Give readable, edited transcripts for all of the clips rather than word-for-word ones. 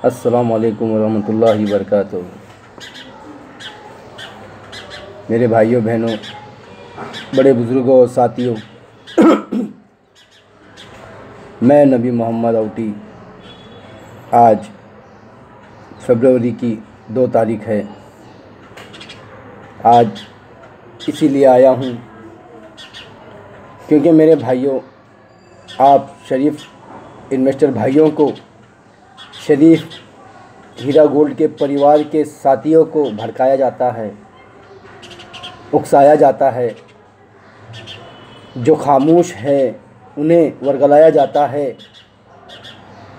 अस्सलाम वालेकुम वरहमतुल्लाहि वबरकातुहू। मेरे भाइयों बहनों, बड़े बुज़ुर्गों और साथियों, मैं नबी मोहम्मद औटी। आज फरवरी की 2 तारीख़ है। आज इसीलिए आया हूँ क्योंकि मेरे भाइयों, आप शरीफ इन्वेस्टर भाइयों को, शरीफ हीरा गोल्ड के परिवार के साथियों को भड़काया जाता है, उकसाया जाता है। जो खामोश है उन्हें वर्गलाया जाता है।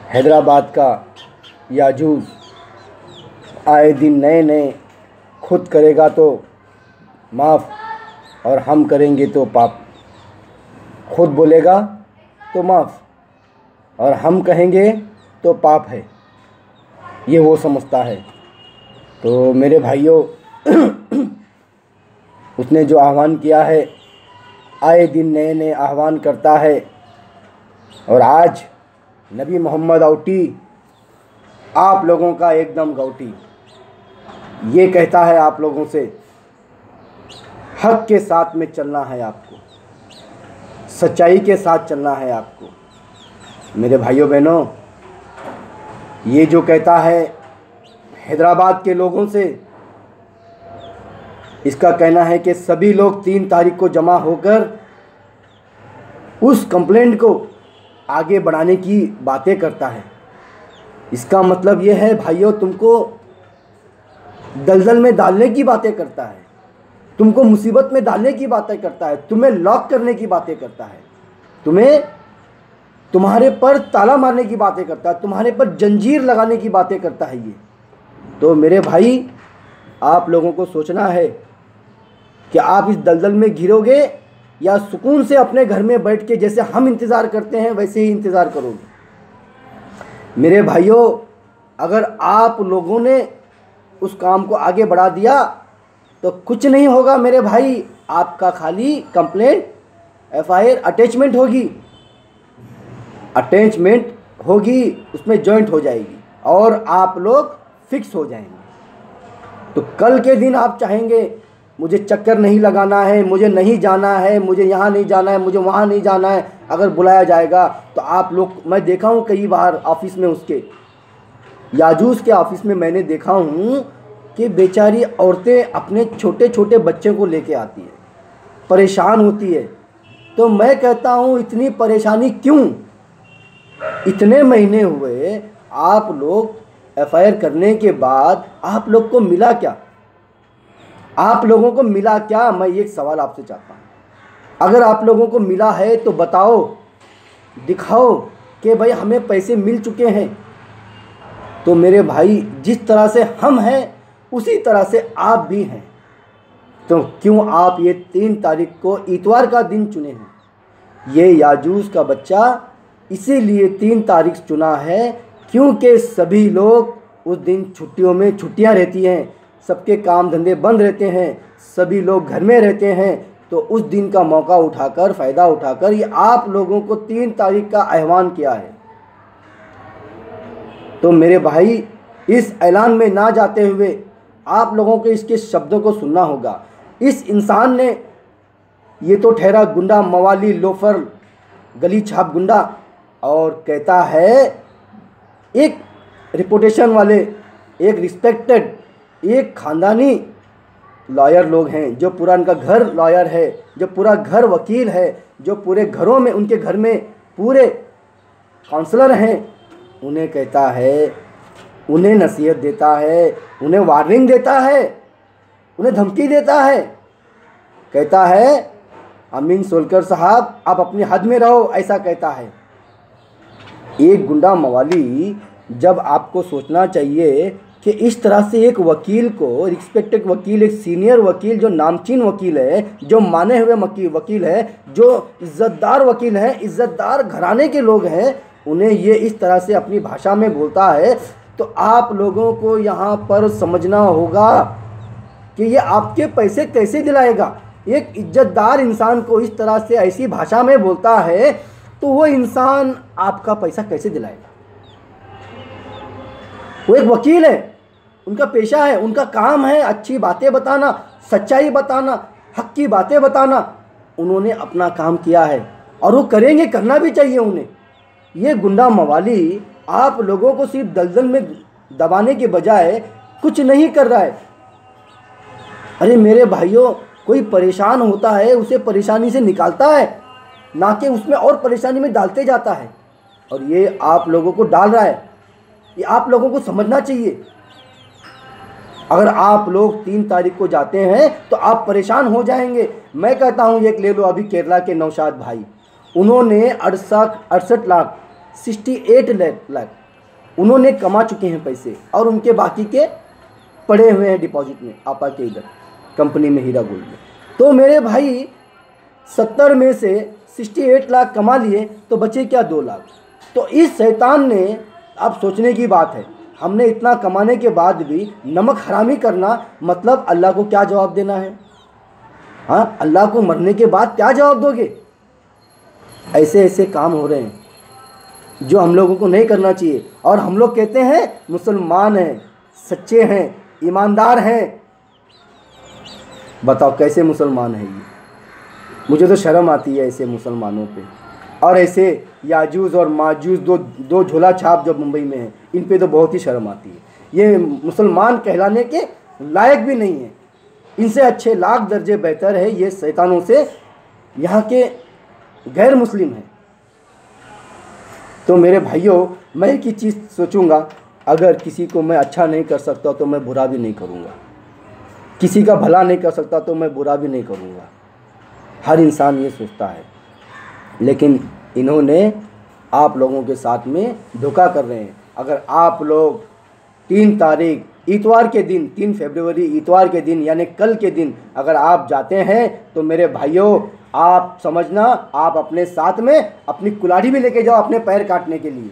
हैदराबाद का याजूज आए दिन नए नए खुद करेगा तो माफ़ और हम करेंगे तो पाप। खुद बोलेगा तो माफ़ और हम कहेंगे तो पाप है, ये वो समझता है। तो मेरे भाइयों, उसने जो आह्वान किया है, आए दिन नए नए आह्वान करता है। और आज नबी मोहम्मद औटी आप लोगों का एकदम गौटी ये कहता है आप लोगों से, हक़ के साथ में चलना है आपको, सच्चाई के साथ चलना है आपको। मेरे भाइयों बहनों, ये जो कहता है हैदराबाद के लोगों से, इसका कहना है कि सभी लोग 3 तारीख को जमा होकर उस कंप्लेंट को आगे बढ़ाने की बातें करता है। इसका मतलब ये है भाइयों, तुमको दलदल में डालने की बातें करता है, तुमको मुसीबत में डालने की बातें करता है, तुम्हें लॉक करने की बातें करता है, तुम्हारे पर ताला मारने की बातें करता है, तुम्हारे पर जंजीर लगाने की बातें करता है ये। तो मेरे भाई, आप लोगों को सोचना है कि आप इस दलदल में घिरोगे या सुकून से अपने घर में बैठ के जैसे हम इंतज़ार करते हैं वैसे ही इंतज़ार करोगे। मेरे भाइयों, अगर आप लोगों ने उस काम को आगे बढ़ा दिया तो कुछ नहीं होगा मेरे भाई, आपका खाली कंप्लेंट FIR अटैचमेंट होगी, उसमें जॉइंट हो जाएगी और आप लोग फिक्स हो जाएंगे। तो कल के दिन आप चाहेंगे मुझे चक्कर नहीं लगाना है, मुझे नहीं जाना है, मुझे यहाँ नहीं जाना है, मुझे वहाँ नहीं जाना है। अगर बुलाया जाएगा तो आप लोग, मैं देखा हूँ कई बार ऑफिस में, उसके याजूस के ऑफिस में मैंने देखा हूँ कि बेचारी औरतें अपने छोटे छोटे बच्चों को लेके आती है, परेशान होती है। तो मैं कहता हूँ, इतनी परेशानी क्यों? इतने महीने हुए, आप लोग FIR करने के बाद आप लोग को मिला क्या? आप लोगों को मिला क्या? मैं एक सवाल आपसे चाहता हूँ। अगर आप लोगों को मिला है तो बताओ, दिखाओ कि भाई हमें पैसे मिल चुके हैं। तो मेरे भाई, जिस तरह से हम हैं उसी तरह से आप भी हैं। तो क्यों आप ये 3 तारीख को इतवार का दिन चुने हैं? ये याजूस का बच्चा इसीलिए 3 तारीख चुना है क्योंकि सभी लोग उस दिन छुट्टियों में, छुट्टियां रहती हैं, सबके काम धंधे बंद रहते हैं, सभी लोग घर में रहते हैं। तो उस दिन का मौका उठाकर, फ़ायदा उठाकर ये आप लोगों को 3 तारीख का आह्वान किया है। तो मेरे भाई, इस ऐलान में ना जाते हुए आप लोगों को इसके शब्दों को सुनना होगा। इस इंसान ने, ये तो ठहरा गुंडा, मवाली, लोफर, गली छाप गुंडा, और कहता है एक रिपुटेशन वाले, एक रिस्पेक्टेड, एक ख़ानदानी लॉयर लोग हैं, जो पूरा उनका घर लॉयर है, जो पूरा घर वकील है, जो पूरे घरों में, उनके घर में पूरे काउंसलर हैं। उन्हें कहता है, उन्हें नसीहत देता है, उन्हें वार्निंग देता है, उन्हें धमकी देता है। कहता है, अमीन सोलकर साहब, आप अपनी हद में रहो, ऐसा कहता है। एक गुंडा मवाली, जब आपको सोचना चाहिए कि इस तरह से एक वकील को, रिस्पेक्टेड वकील, एक सीनियर वकील, जो नामचीन वकील है, जो माने हुए वकील है, जो इज़्ज़तदार वकील है, इज़्ज़तदार घराने के लोग हैं, उन्हें ये इस तरह से अपनी भाषा में बोलता है। तो आप लोगों को यहाँ पर समझना होगा कि ये आपके पैसे कैसे दिलाएगा। एक इज़्ज़तदार इंसान को इस तरह से ऐसी भाषा में बोलता है तो वो इंसान आपका पैसा कैसे दिलाएगा? वो एक वकील है, उनका पेशा है, उनका काम है अच्छी बातें बताना, सच्चाई बताना, हक की बातें बताना। उन्होंने अपना काम किया है और वो करेंगे, करना भी चाहिए उन्हें। ये गुंडा मवाली आप लोगों को सिर्फ दलदल में दबाने के बजाय कुछ नहीं कर रहा है। अरे मेरे भाइयों, कोई परेशान होता है उसे परेशानी से निकालता है, ना कि उसमें और परेशानी में डालते जाता है। और ये आप लोगों को डाल रहा है, ये आप लोगों को समझना चाहिए। अगर आप लोग 3 तारीख को जाते हैं तो आप परेशान हो जाएंगे। मैं कहता हूँ एक ले लो अभी केरला के नौशाद भाई, उन्होंने 68 लाख 68 लाख उन्होंने कमा चुके हैं पैसे, और उनके बाकी के पड़े हुए हैं डिपॉजिट में आपा के इधर कंपनी में, हीरा गोल्ड में। तो मेरे भाई 70 में से 68 लाख कमा लिए तो बचे क्या 2 लाख। तो इस शैतान ने, अब सोचने की बात है, हमने इतना कमाने के बाद भी नमक हरामी करना, मतलब अल्लाह को क्या जवाब देना है? हाँ, अल्लाह को मरने के बाद क्या जवाब दोगे? ऐसे ऐसे काम हो रहे हैं जो हम लोगों को नहीं करना चाहिए। और हम लोग कहते हैं मुसलमान हैं, सच्चे हैं, ईमानदार हैं। बताओ कैसे मुसलमान है ये? मुझे तो शर्म आती है ऐसे मुसलमानों पे। और ऐसे याजूज और माजूज दो झोला छाप जो मुंबई में हैं, इन पे तो बहुत ही शर्म आती है। ये मुसलमान कहलाने के लायक भी नहीं है। इनसे अच्छे लाख दर्जे बेहतर है ये शैतानों से यहाँ के गैर मुस्लिम हैं। तो मेरे भाइयों, मैं एक ही चीज़ सोचूंगा, अगर किसी को मैं अच्छा नहीं कर सकता तो मैं बुरा भी नहीं करूँगा, किसी का भला नहीं कर सकता तो मैं बुरा भी नहीं करूँगा। हर इंसान ये सोचता है, लेकिन इन्होंने आप लोगों के साथ में धोखा कर रहे हैं। अगर आप लोग 3 तारीख इतवार के दिन, 3 फरवरी इतवार के दिन यानी कल के दिन अगर आप जाते हैं तो मेरे भाइयों, आप समझना, आप अपने साथ में अपनी कुल्हाड़ी भी लेके जाओ अपने पैर काटने के लिए।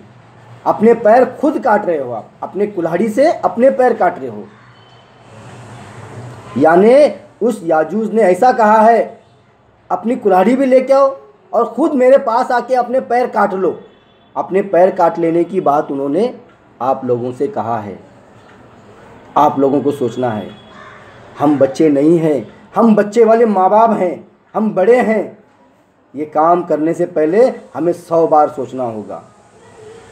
अपने पैर खुद काट रहे हो, आप अपने कुल्हाड़ी से अपने पैर काट रहे हो। यानी उस याजूज ने ऐसा कहा है, अपनी कुल्हाड़ी भी लेके आओ और खुद मेरे पास आके अपने पैर काट लो। अपने पैर काट लेने की बात उन्होंने आप लोगों से कहा है। आप लोगों को सोचना है, हम बच्चे नहीं हैं, हम बच्चे वाले माँ बाप हैं, हम बड़े हैं। ये काम करने से पहले हमें 100 बार सोचना होगा।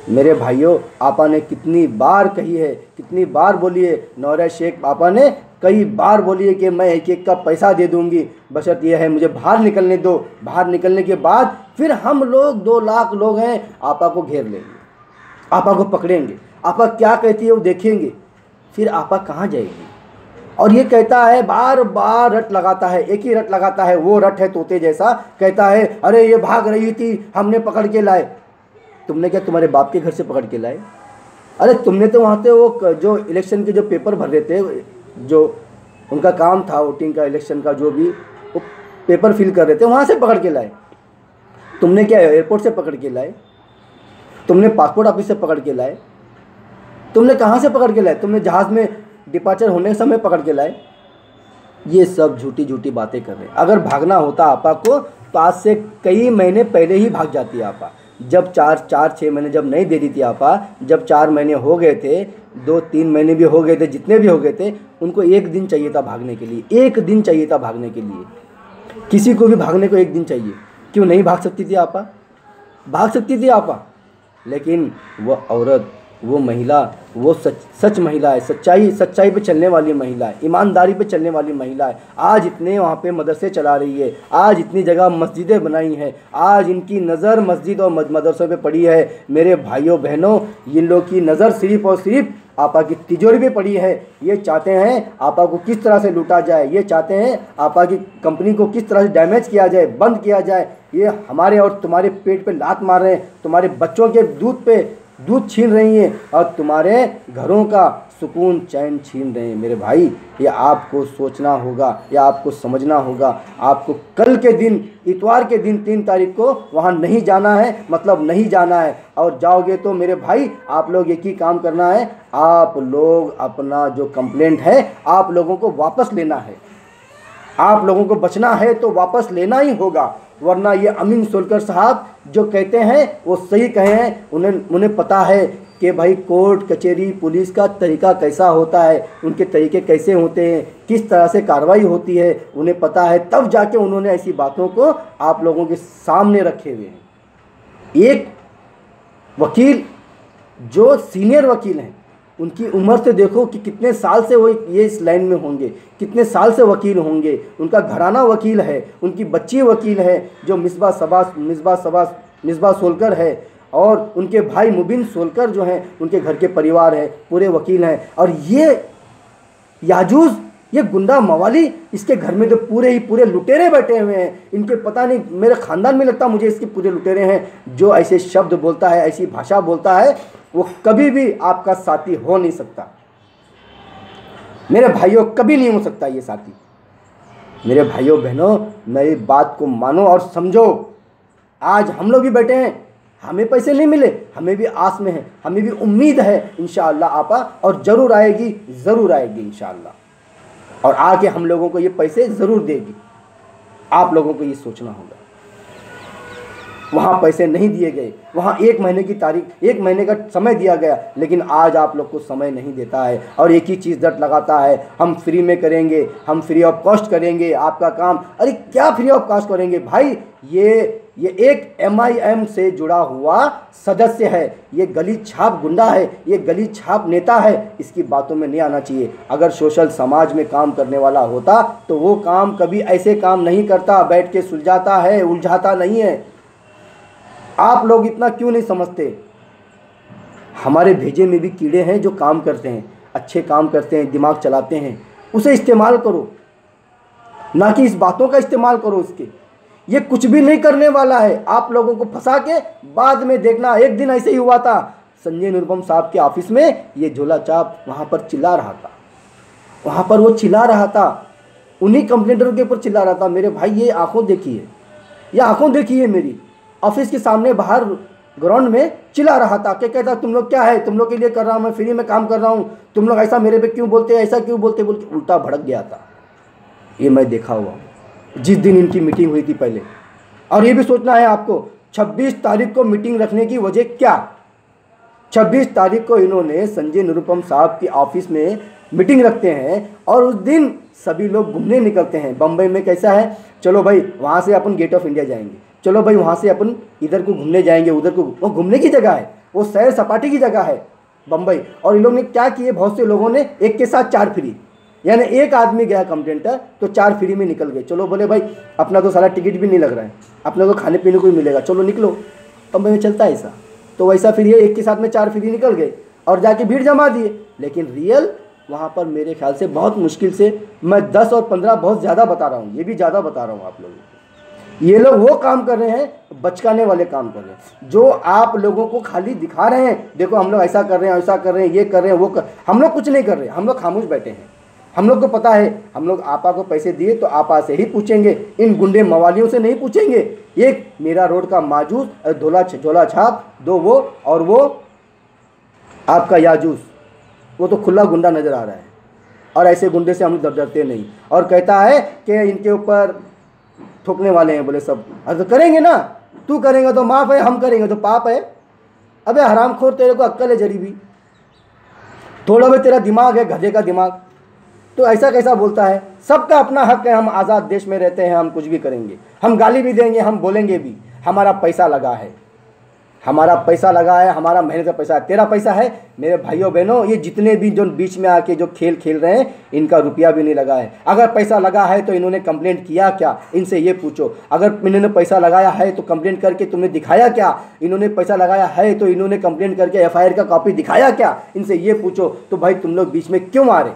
मेरे भाइयों, आपा ने कितनी बार कही है, कितनी बार बोली है, नौरा शेख पापा ने कई बार बोली है कि मैं एक एक का पैसा दे दूंगी, बशर्त यह है मुझे बाहर निकलने दो। बाहर निकलने के बाद फिर हम लोग 2 लाख लोग हैं, आपा को घेर लेंगे, आपा को पकड़ेंगे, आपा क्या कहती है वो देखेंगे, फिर आपा कहाँ जाएगी। और ये कहता है, बार बार रट लगाता है, एक ही रट लगाता है, वो रट है तोते जैसा। कहता है अरे ये भाग रही थी, हमने पकड़ के लाए। तुमने क्या तुम्हारे बाप के घर से पकड़ के लाए? अरे तुमने तो वहाँ पे वो जो इलेक्शन के जो पेपर भर रहे थे, जो उनका काम था वोटिंग का, इलेक्शन का, जो भी वो पेपर फिल कर रहे थे, वहाँ से पकड़ के लाए। तुमने क्या एयरपोर्ट से पकड़ के लाए? तुमने पासपोर्ट ऑफिस से पकड़ के लाए? तुमने कहाँ से पकड़ के लाए? तुमने जहाज़ में डिपार्चर होने के समय पकड़ के लाए? ये सब झूठी झूठी बातें कर रहे हैं। अगर भागना होता आपा को तो आज से कई महीने पहले ही भाग जाती आपा। जब 4-6 महीने जब नहीं दे रही थी आपा, जब 4 महीने हो गए थे, 2-3 महीने भी हो गए थे, जितने भी हो गए थे, उनको 1 दिन चाहिए था भागने के लिए। 1 दिन चाहिए था भागने के लिए। किसी को भी भागने को 1 दिन चाहिए। क्यों नहीं भाग सकती थी आपा? भाग सकती थी आपा। लेकिन वो औरत, वो महिला, वो सच महिला है, सच्चाई पे चलने वाली महिला है, ईमानदारी पे चलने वाली महिला है। आज इतने वहाँ पे मदरसे चला रही है, आज इतनी जगह मस्जिदें बनाई हैं, आज इनकी नज़र मस्जिद और मदरसों पे पड़ी है। मेरे भाइयों बहनों, इन लोग की नज़र सिर्फ और सिर्फ आपा की तिजोरी पे पड़ी है। ये चाहते हैं आपा को किस तरह से लूटा जाए, ये चाहते हैं आपा की कंपनी को किस तरह से डैमेज किया जाए, बंद किया जाए। ये हमारे और तुम्हारे पेट पे लात मार रहे हैं, तुम्हारे बच्चों के दूध छीन रही हैं और तुम्हारे घरों का सुकून चैन छीन रहे हैं। मेरे भाई, ये आपको सोचना होगा, या आपको समझना होगा। आपको कल के दिन, इतवार के दिन 3 तारीख को वहाँ नहीं जाना है, मतलब नहीं जाना है। और जाओगे तो मेरे भाई आप लोग एक ही काम करना है, आप लोग अपना जो कंप्लेंट है आप लोगों को वापस लेना है। आप लोगों को बचना है तो वापस लेना ही होगा, वरना ये अमीन सोलकर साहब जो कहते हैं वो सही कहे हैं। उन्हें पता है कि भाई कोर्ट कचहरी पुलिस का तरीका कैसा होता है, उनके तरीके कैसे होते हैं, किस तरह से कार्रवाई होती है, उन्हें पता है। तब जाके उन्होंने ऐसी बातों को आप लोगों के सामने रखे हुए हैं। एक वकील जो सीनियर वकील हैं, उनकी उम्र से देखो कि कितने साल से वो ये इस लाइन में होंगे, कितने साल से वकील होंगे। उनका घराना वकील है, उनकी बच्ची वकील है जो मिसबा सोलकर है, और उनके भाई मुबिन सोलकर जो हैं उनके घर के परिवार हैं, पूरे वकील हैं। और ये याजूज, ये गुंडा मवाली, इसके घर में तो पूरे लुटेरे बैठे हुए हैं। इनके पता नहीं, मेरे ख़ानदान में लगता मुझे इसके पूरे लुटेरे हैं। जो ऐसे शब्द बोलता है, ऐसी भाषा बोलता है, वो कभी भी आपका साथी हो नहीं सकता। मेरे भाइयों, कभी नहीं हो सकता ये साथी। मेरे भाइयों बहनों, मेरी बात को मानो और समझो। आज हम लोग भी बैठे हैं, हमें पैसे नहीं मिले, हमें भी आस में है, हमें भी उम्मीद है इंशाअल्लाह आपा, और ज़रूर आएगी इंशाअल्लाह। और आके हम लोगों को ये पैसे ज़रूर देगी। आप लोगों को ये सोचना होगा। वहाँ पैसे नहीं दिए गए, वहाँ 1 महीने की तारीख, 1 महीने का समय दिया गया, लेकिन आज आप लोग को समय नहीं देता है। और एक ही चीज़ दर्द लगाता है, हम फ्री में करेंगे, हम फ्री ऑफ कॉस्ट करेंगे आपका काम। अरे क्या फ्री ऑफ कॉस्ट करेंगे भाई? ये एक MIM से जुड़ा हुआ सदस्य है, ये गली छाप गुंडा है, ये गली छाप नेता है। इसकी बातों में नहीं आना चाहिए। अगर सोशल समाज में काम करने वाला होता तो वो काम कभी ऐसे काम नहीं करता, बैठ के सुलझाता है, उलझाता नहीं है। आप लोग इतना क्यों नहीं समझते? हमारे भेजे में भी कीड़े हैं जो काम करते हैं, अच्छे काम करते हैं, दिमाग चलाते हैं। उसे इस्तेमाल करो, ना कि इस बातों का इस्तेमाल करो इसके। ये कुछ भी नहीं करने वाला है। आप लोगों को फंसा के बाद में देखना। एक दिन ऐसे ही हुआ था, संजय निरुपम साहब के ऑफिस में ये झोला चाप वहाँ पर चिल्ला रहा था, वहाँ पर वो चिल्ला रहा था, उन्हीं कंप्लेंटरों के ऊपर चिल्ला रहा था। मेरे भाई, ये आंखों देखिए, ये आंखों देखिए मेरी। ऑफिस के सामने बाहर ग्राउंड में चिल्ला रहा था कि कहता तुम लोग क्या है, तुम लोग के लिए कर रहा हूँ, मैं फ्री में काम कर रहा हूँ, तुम लोग ऐसा मेरे पे क्यों बोलते हैं, ऐसा क्यों बोलते, बोल के उल्टा भड़क गया था। ये मैं देखा हुआ जिस दिन इनकी मीटिंग हुई थी पहले। और ये भी सोचना है आपको, 26 तारीख को मीटिंग रखने की वजह क्या? 26 तारीख को इन्होंने संजय निरुपम साहब की ऑफिस में मीटिंग रखते हैं, और उस दिन सभी लोग घूमने निकलते हैं। बम्बई में कैसा है, चलो भाई वहाँ से अपन गेट ऑफ इंडिया जाएंगे, चलो भाई वहाँ से अपन इधर को घूमने जाएंगे, उधर को। वो घूमने की जगह है, वो सैर सपाटी की जगह है बम्बई। और इन लोगों ने क्या किए, बहुत से लोगों ने एक के साथ 4 फ्री, यानी एक आदमी गया कंप्लेंटर तो 4 फ्री में निकल गए। चलो बोले भाई अपना तो सारा टिकट भी नहीं लग रहा है, अपना तो खाने पीने को ही मिलेगा, चलो निकलो। बम्बई में चलता है ऐसा। तो वैसा फिर ये एक के साथ में 4 फ्री निकल गए और जाके भीड़ जमा दिए। लेकिन रियल वहाँ पर मेरे ख्याल से बहुत मुश्किल से, मैं 10 और 15 बहुत ज़्यादा बता रहा हूँ, ये भी ज़्यादा बता रहा हूँ आप लोगों को। ये लोग वो काम कर रहे हैं, बचकाने वाले काम कर रहे हैं, जो आप लोगों को खाली दिखा रहे हैं, देखो हम लोग ऐसा कर रहे हैं, ऐसा कर रहे हैं, ये कर रहे हैं, वो कर। हम लोग कुछ नहीं कर रहे, हम लोग खामोश बैठे हैं। हम लोग को पता है, हम लोग आपा को पैसे दिए तो आपा से ही पूछेंगे, इन गुंडे मवालियों से नहीं पूछेंगे। एक मेरा रोड का माजूस, झोला छाप, 2 वो, और वो आपका याजूस, वो तो खुला गुंडा नज़र आ रहा है। और ऐसे गुंडे से हम डरते नहीं। और कहता है कि इनके ऊपर ठोकने वाले हैं, बोले सब। अरे तो करेंगे ना, तू करेंगे तो माफ़ है, हम करेंगे तो पाप है। अबे हरामखोर, तेरे को अक्ल है जरी भी, थोड़ा भी तेरा दिमाग है गधे का दिमाग, तो ऐसा कैसा बोलता है? सबका अपना हक है, हम आज़ाद देश में रहते हैं, हम कुछ भी करेंगे, हम गाली भी देंगे, हम बोलेंगे भी। हमारा पैसा लगा है, हमारा पैसा लगा है, हमारा मेहनत का पैसा है। तेरा पैसा है मेरे भाइयों बहनों, ये जितने भी जो बीच में आके जो खेल खेल रहे हैं, इनका रुपया भी नहीं लगा है। अगर पैसा लगा है तो इन्होंने कंप्लेंट किया क्या, इनसे ये पूछो। अगर इन्होंने पैसा लगाया है तो कंप्लेंट करके तुमने दिखाया क्या? इन्होंने पैसा लगाया है तो इन्होंने कंप्लेंट करके FIR का कॉपी दिखाया क्या? इनसे ये पूछो। तो भाई तुम लोग बीच में क्यों आ रहे?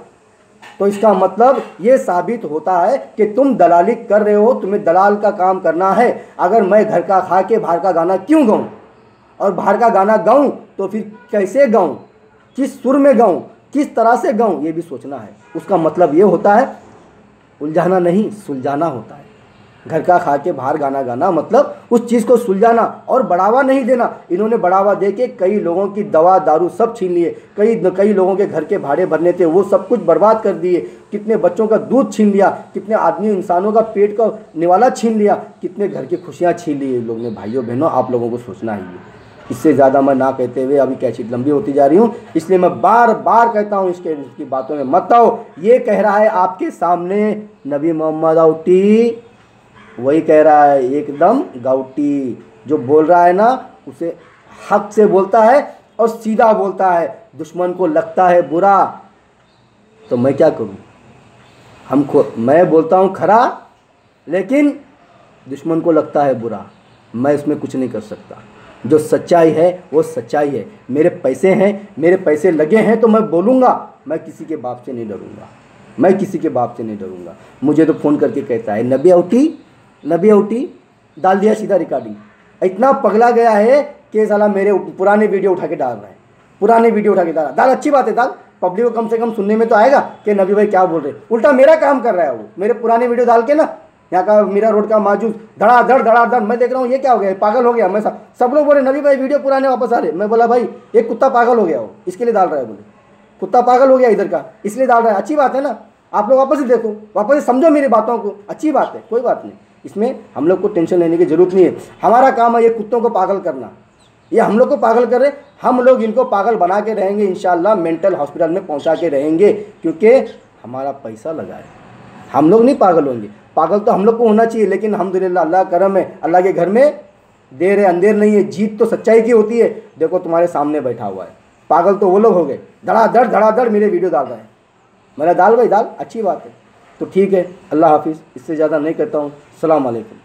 तो इसका मतलब ये साबित होता है कि तुम दलाली कर रहे हो, तुम्हें दलाल का काम करना है। अगर मैं घर का खा के बाहर का गाना क्यों गाऊं, और बाहर का गाना गाऊं तो फिर कैसे गाऊं, किस सुर में गाऊं, किस तरह से गाऊं, ये भी सोचना है। उसका मतलब ये होता है उलझाना नहीं, सुलझाना होता है। घर का खा के बाहर गाना गाना मतलब उस चीज़ को सुलझाना और बढ़ावा नहीं देना। इन्होंने बढ़ावा दे के कई लोगों की दवा दारू सब छीन लिए, कई लोगों के घर के भाड़े भरने थे वो सब कुछ बर्बाद कर दिए, कितने बच्चों का दूध छीन लिया, कितने आदमी इंसानों का पेट का निवाला छीन लिया, कितने घर की खुशियाँ छीन ली लोग ने। भाइयों बहनों, आप लोगों को सोचना है ये। इससे ज़्यादा मैं ना कहते हुए अभी कैसेट लंबी होती जा रही हूँ, इसलिए मैं बार बार कहता हूँ इसकी बातों में मत आओ। ये कह रहा है आपके सामने नबी मोहम्मद आउटी, वही कह रहा है एकदम गाउटी। जो बोल रहा है ना उसे हक से बोलता है और सीधा बोलता है। दुश्मन को लगता है बुरा तो मैं क्या करूँ, मैं बोलता हूँ खरा, लेकिन दुश्मन को लगता है बुरा, मैं इसमें कुछ नहीं कर सकता। जो सच्चाई है वो सच्चाई है। मेरे पैसे हैं, मेरे पैसे लगे हैं तो मैं बोलूँगा। मैं किसी के बाप से नहीं डरूँगा, मैं किसी के बाप से नहीं डरूँगा। मुझे तो फ़ोन करके कहता है नबी आउटी, डाल दिया सीधा रिकॉर्डिंग। इतना पगला गया है कि साला मेरे पुराने वीडियो उठा के डाल रहा है, पुराने वीडियो उठा के डाल। दाल अच्छी बात है, दाल पब्लिक को कम से कम सुनने में तो आएगा कि नबी भाई क्या बोल रहे। उल्टा मेरा काम कर रहा है वो, मेरे पुराने वीडियो डाल के ना यहाँ का मीरा रोड का माजूस धड़ाधड़ मैं देख रहा हूँ ये क्या हो गया, पागल हो गया। मैं सब लोग बोले नबी भाई वीडियो पुराने वापस आ रहे। मैं बोला भाई एक कुत्ता पागल हो गया हो इसके लिए डाल रहा है। बोले कुत्ता पागल हो गया इधर का इसलिए डाल रहा है। अच्छी बात है ना, आप लोग वापस ही देखो, वापस ही समझो मेरी बातों को। अच्छी बात है, कोई बात नहीं, इसमें हम लोग को टेंशन लेने की जरूरत नहीं है। हमारा काम है ये कुत्तों को पागल करना, ये हम लोग को पागल कर रहे, हम लोग इनको पागल बना के रहेंगे इंशाल्लाह, मेंटल हॉस्पिटल में पहुंचा के रहेंगे, क्योंकि हमारा पैसा लगा है। हम लोग नहीं पागल होंगे, पागल तो हम लोग को होना चाहिए, लेकिन अल्हम्दुलिल्लाह अल्लाह करम है, अल्लाह के घर में देर है अंधेर नहीं है, जीत तो सच्चाई की होती है। देखो तुम्हारे सामने बैठा हुआ है, पागल तो वो लोग हो गए, धड़ाधड़ मेरे वीडियो डाल रहे हैं। मैंने डाल भाई डाल, अच्छी बात है, तो ठीक है, अल्लाह हाफिज़। इससे ज़्यादा नहीं कहता हूँ। अस्सलाम वालेकुम।